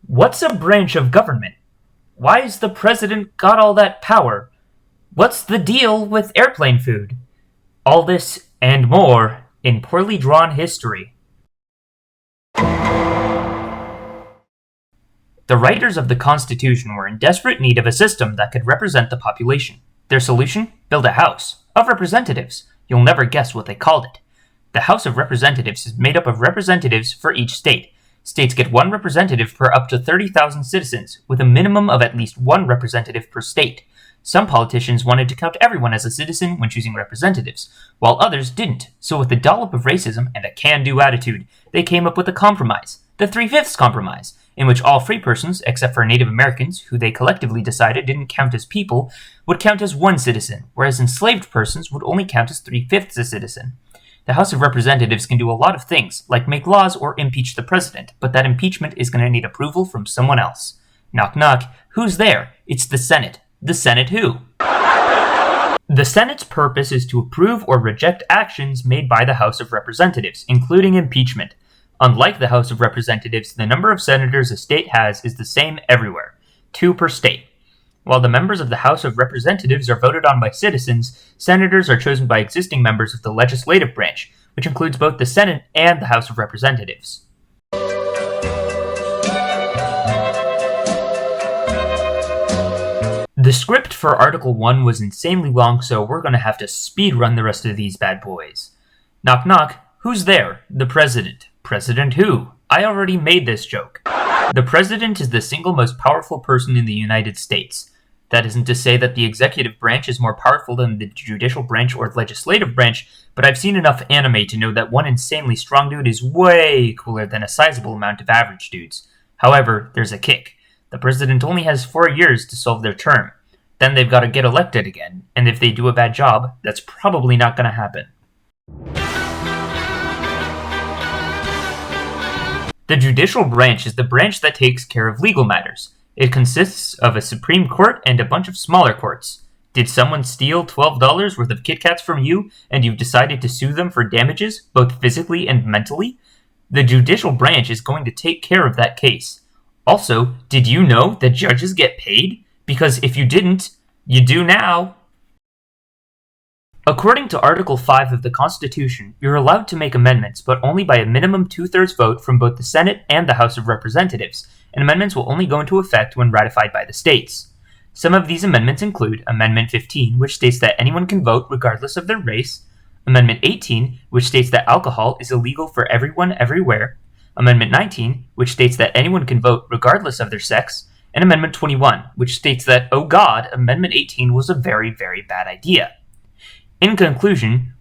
What's a branch of government? Why's the president got all that power? What's the deal with airplane food? All this and more in Poorly Drawn History. The writers of the Constitution were in desperate need of a system that could represent the population. Their solution? Build a House of Representatives. You'll never guess what they called it. The House of Representatives is made up of representatives for each state. States get one representative per up to 30,000 citizens, with a minimum of at least one representative per state. Some politicians wanted to count everyone as a citizen when choosing representatives, while others didn't. So with a dollop of racism and a can-do attitude, they came up with a compromise, the Three-Fifths Compromise, in which all free persons, except for Native Americans, who they collectively decided didn't count as people, would count as one citizen, whereas enslaved persons would only count as 3/5 a citizen. The House of Representatives can do a lot of things, like make laws or impeach the president, but that impeachment is going to need approval from someone else. Knock knock, who's there? It's the Senate. The Senate who? The Senate's purpose is to approve or reject actions made by the House of Representatives, including impeachment. Unlike the House of Representatives, the number of senators a state has is the same everywhere, 2 per state. While the members of the House of Representatives are voted on by citizens, senators are chosen by existing members of the legislative branch, which includes both the Senate and the House of Representatives. The script for Article 1 was insanely long, so we're going to have to speedrun the rest of these bad boys. Knock knock, who's there? The president. President who? I already made this joke. The president is the single most powerful person in the United States. That isn't to say that the executive branch is more powerful than the judicial branch or legislative branch, but I've seen enough anime to know that one insanely strong dude is way cooler than a sizable amount of average dudes. However, there's a kick. The president only has 4 years to solve their term. Then they've got to get elected again, and if they do a bad job, that's probably not going to happen. The judicial branch is the branch that takes care of legal matters. It consists of a Supreme Court and a bunch of smaller courts. Did someone steal $12 worth of Kit Kats from you, and you've decided to sue them for damages, both physically and mentally? The judicial branch is going to take care of that case. Also, did you know that judges get paid? Because if you didn't, you do now. According to Article 5 of the Constitution, you're allowed to make amendments, but only by a minimum 2/3 vote from both the Senate and the House of Representatives, and amendments will only go into effect when ratified by the states. Some of these amendments include Amendment 15, which states that anyone can vote regardless of their race, Amendment 18, which states that alcohol is illegal for everyone everywhere, Amendment 19, which states that anyone can vote regardless of their sex, and Amendment 21, which states that, oh god, Amendment 18 was a very, very bad idea. In conclusion,